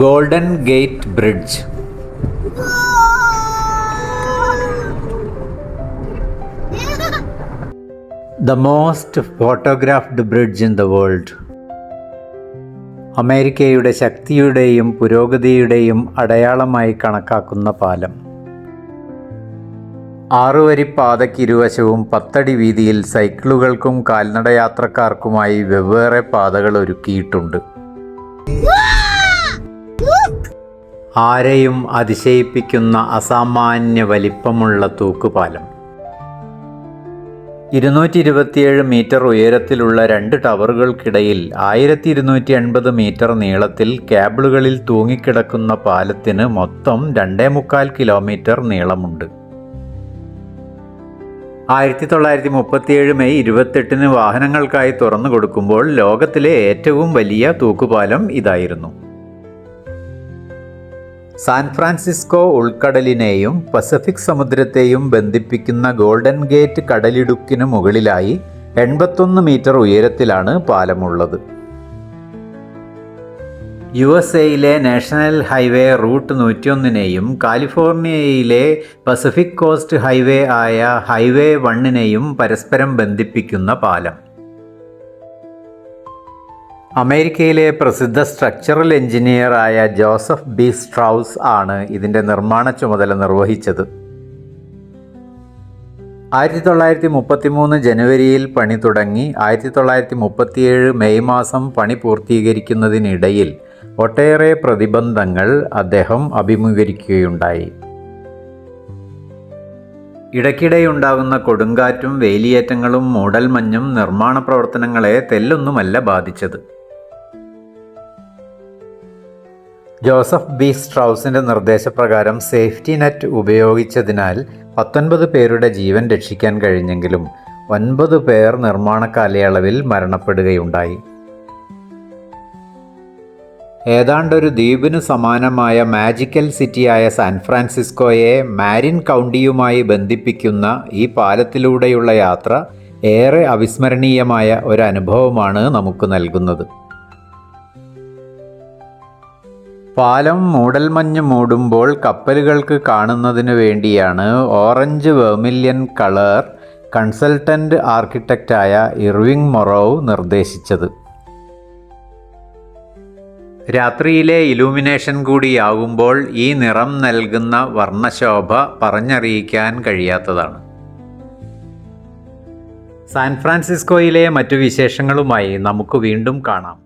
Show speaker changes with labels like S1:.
S1: Golden gate bridge. The most photographed bridge in the world. അമേരിക്കയുടെ ശക്തിയുടെയും പുരോഗതിയുടെയും അടയാളമായി കണക്കാക്കുന്ന പാലം. 6 വരി പാതയ്ക്കിരുവശവും 10 അടി വീതിയിൽ സൈക്കിളുകൾക്കും കാൽനടയാത്രക്കാർക്കുമായി വെവ്വേറെ പാതകൾ ഒരുക്കിയിട്ടുണ്ട്. ആരെയും അതിശയിപ്പിക്കുന്ന അസാമാന്യ വലിപ്പമുള്ള തൂക്കുപാലം. 227 മീറ്റർ ഉയരത്തിലുള്ള 2 ടവറുകൾക്കിടയിൽ 1250 മീറ്റർ നീളത്തിൽ കേബിളുകളിൽ തൂങ്ങിക്കിടക്കുന്ന പാലത്തിന് മൊത്തം 2.25 കിലോമീറ്റർ നീളമുണ്ട്. 1937 മെയ് 28 വാഹനങ്ങൾക്കായി തുറന്നു കൊടുക്കുമ്പോൾ ലോകത്തിലെ ഏറ്റവും വലിയ തൂക്കുപാലം ഇതായിരുന്നു. സാൻ ഫ്രാൻസിസ്കോ ഉൾക്കടലിനെയും പസഫിക് സമുദ്രത്തെയും ബന്ധിപ്പിക്കുന്ന ഗോൾഡൻ ഗേറ്റ് കടലിടുക്കിന് മുകളിലായി 81 മീറ്റർ ഉയരത്തിലാണ് പാലമുള്ളത്. USA-യിലെ നാഷണൽ ഹൈവേ റൂട്ട് 101-നെയും കാലിഫോർണിയയിലെ പസഫിക് കോസ്റ്റ് ഹൈവേ ആയ ഹൈവേ 1-നെയും പരസ്പരം ബന്ധിപ്പിക്കുന്ന പാലം. അമേരിക്കയിലെ പ്രസിദ്ധ സ്ട്രക്ചറൽ എഞ്ചിനീയറായ ജോസഫ് ബി സ്ട്രൗസ് ആണ് ഇതിൻ്റെ നിർമ്മാണ ചുമതല നിർവഹിച്ചത്. 1933 ജനുവരിയിൽ പണി തുടങ്ങി 1937 മെയ് മാസം പണി പൂർത്തീകരിക്കുന്നതിനിടയിൽ ഒട്ടേറെ പ്രതിബന്ധങ്ങൾ അദ്ദേഹം അഭിമുഖീകരിക്കുകയുണ്ടായി. ഇടയ്ക്കിടെയുണ്ടാകുന്ന കൊടുങ്കാറ്റും വേലിയേറ്റങ്ങളും മൂടൽമഞ്ഞും നിർമ്മാണ പ്രവർത്തനങ്ങളെ തെല്ലൊന്നുമല്ല ബാധിച്ചത്. ജോസഫ് ബി സ്ട്രൗസിൻ്റെ നിർദ്ദേശപ്രകാരം സേഫ്റ്റി നെറ്റ് ഉപയോഗിച്ചതിനാൽ 19 പേരുടെ ജീവൻ രക്ഷിക്കാൻ കഴിഞ്ഞെങ്കിലും 9 പേർ നിർമ്മാണ കാലയളവിൽ മരണപ്പെടുകയുണ്ടായി. ഏതാണ്ടൊരു ദ്വീപിനു സമാനമായ മാജിക്കൽ സിറ്റിയായ സാൻ ഫ്രാൻസിസ്കോയെ മാരിൻ കൗണ്ടിയുമായി ബന്ധിപ്പിക്കുന്ന ഈ പാലത്തിലൂടെയുള്ള യാത്ര ഏറെ അവിസ്മരണീയമായ ഒരു അനുഭവമാണ് നമുക്ക് നൽകുന്നത്. പാലം മൂടൽമഞ്ഞ് മൂടുമ്പോൾ കപ്പലുകൾക്ക് കാണുന്നതിനു വേണ്ടിയാണ് orange vermilion colour consultant ആർക്കിടെക്റ്റായ Irving മൊറോവ് നിർദ്ദേശിച്ചത്. രാത്രിയിലെ ഇലൂമിനേഷൻ കൂടിയാകുമ്പോൾ ഈ നിറം നൽകുന്ന വർണ്ണശോഭ പറഞ്ഞറിയിക്കാൻ കഴിയാത്തതാണ്. സാൻ ഫ്രാൻസിസ്കോയിലെ മറ്റു വിശേഷങ്ങളുമായി നമുക്ക് വീണ്ടും കാണാം.